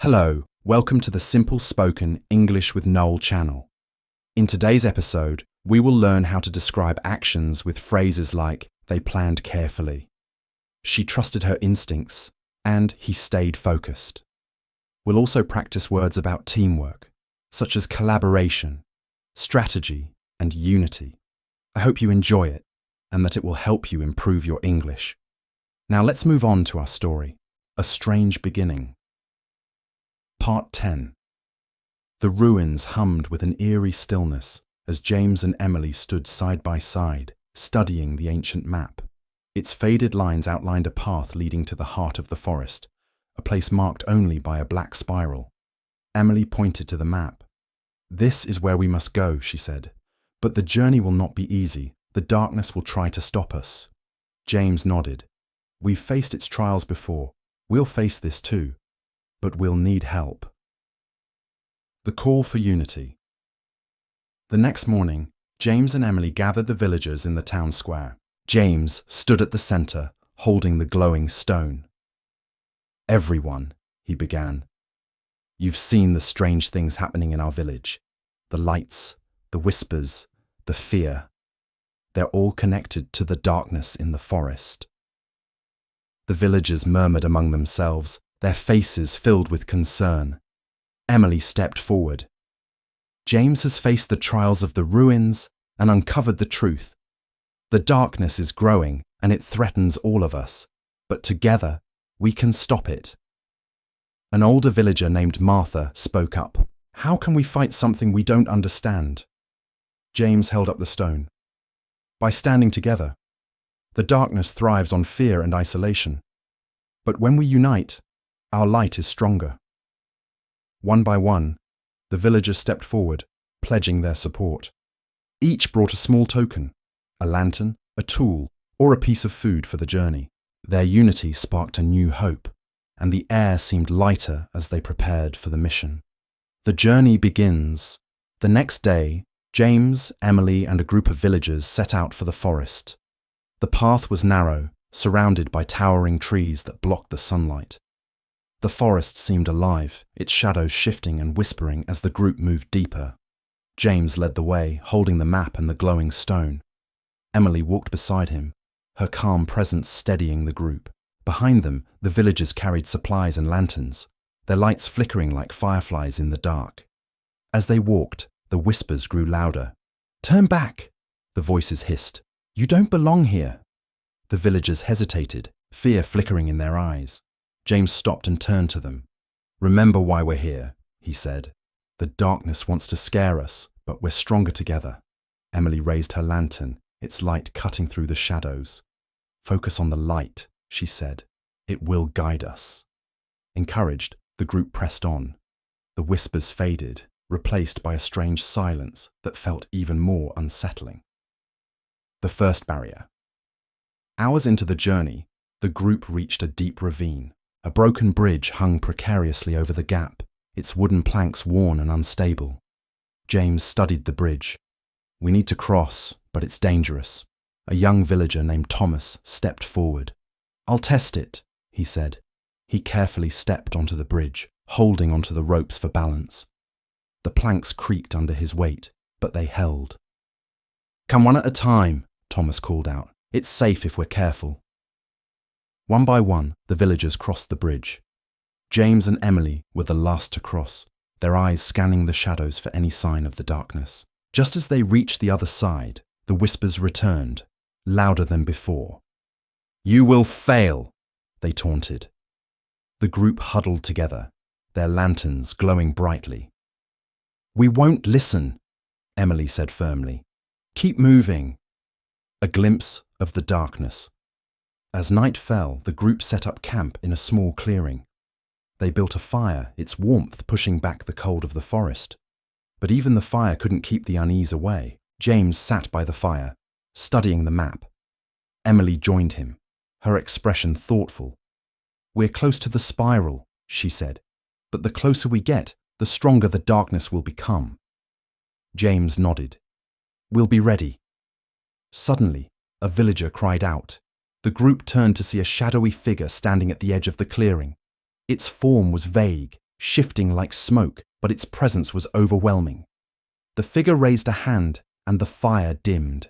Hello, welcome to the Simple Spoken English with Noel channel. In today's episode, we will learn how to describe actions with phrases like, they planned carefully, she trusted her instincts, and he stayed focused. We'll also practice words about teamwork, such as collaboration, strategy, and unity. I hope you enjoy it, and that it will help you improve your English. Now let's move on to our story, A Strange Beginning. Part 10. The ruins hummed with an eerie stillness as James and Emily stood side by side, studying the ancient map. Its faded lines outlined a path leading to the heart of the forest, a place marked only by a black spiral. Emily pointed to the map. "This is where we must go," she said. "But the journey will not be easy. The darkness will try to stop us." James nodded. "We've faced its trials before. We'll face this too. But we'll need help." The call for unity. The next morning, James and Emily gathered the villagers in the town square. James stood at the center, holding the glowing stone. "Everyone," he began, "you've seen the strange things happening in our village. The lights, the whispers, the fear. They're all connected to the darkness in the forest." The villagers murmured among themselves, their faces filled with concern. Emily stepped forward. "James has faced the trials of the ruins and uncovered the truth. The darkness is growing and it threatens all of us, but together we can stop it." An older villager named Martha spoke up. "How can we fight something we don't understand?" James held up the stone. "By standing together. The darkness thrives on fear and isolation. But when we unite, our light is stronger." One by one, the villagers stepped forward, pledging their support. Each brought a small token, a lantern, a tool, or a piece of food for the journey. Their unity sparked a new hope, and the air seemed lighter as they prepared for the mission. The journey begins. The next day, James, Emily, and a group of villagers set out for the forest. The path was narrow, surrounded by towering trees that blocked the sunlight. The forest seemed alive, its shadows shifting and whispering as the group moved deeper. James led the way, holding the map and the glowing stone. Emily walked beside him, her calm presence steadying the group. Behind them, the villagers carried supplies and lanterns, their lights flickering like fireflies in the dark. As they walked, the whispers grew louder. "Turn back!" the voices hissed. "You don't belong here!" The villagers hesitated, fear flickering in their eyes. James stopped and turned to them. "Remember why we're here," he said. "The darkness wants to scare us, but we're stronger together." Emily raised her lantern, its light cutting through the shadows. "Focus on the light," she said. "It will guide us." Encouraged, the group pressed on. The whispers faded, replaced by a strange silence that felt even more unsettling. The first barrier. Hours into the journey, the group reached a deep ravine. A broken bridge hung precariously over the gap, its wooden planks worn and unstable. James studied the bridge. "We need to cross, but it's dangerous." A young villager named Thomas stepped forward. "I'll test it," he said. He carefully stepped onto the bridge, holding onto the ropes for balance. The planks creaked under his weight, but they held. "Come one at a time," Thomas called out. "It's safe if we're careful." One by one, the villagers crossed the bridge. James and Emily were the last to cross, their eyes scanning the shadows for any sign of the darkness. Just as they reached the other side, the whispers returned, louder than before. "You will fail," they taunted. The group huddled together, their lanterns glowing brightly. "We won't listen," Emily said firmly. "Keep moving." A glimpse of the darkness. As night fell, the group set up camp in a small clearing. They built a fire, its warmth pushing back the cold of the forest. But even the fire couldn't keep the unease away. James sat by the fire, studying the map. Emily joined him, her expression thoughtful. "We're close to the spiral," she said, "but the closer we get, the stronger the darkness will become." James nodded. "We'll be ready." Suddenly, a villager cried out. The group turned to see a shadowy figure standing at the edge of the clearing. Its form was vague, shifting like smoke, but its presence was overwhelming. The figure raised a hand, and the fire dimmed.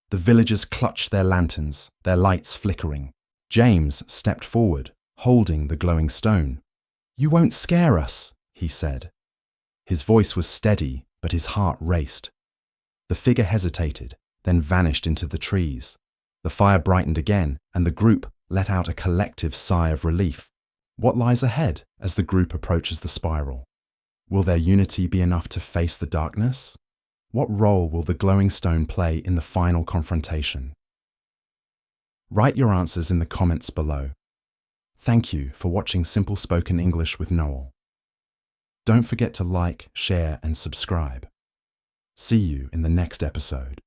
The villagers clutched their lanterns, their lights flickering. James stepped forward, holding the glowing stone. "You won't scare us," he said. His voice was steady, but his heart raced. The figure hesitated, then vanished into the trees. The fire brightened again, and the group let out a collective sigh of relief. What lies ahead as the group approaches the spiral? Will their unity be enough to face the darkness? What role will the glowing stone play in the final confrontation? Write your answers in the comments below. Thank you for watching Simple Spoken English with Noel. Don't forget to like, share, and subscribe. See you in the next episode.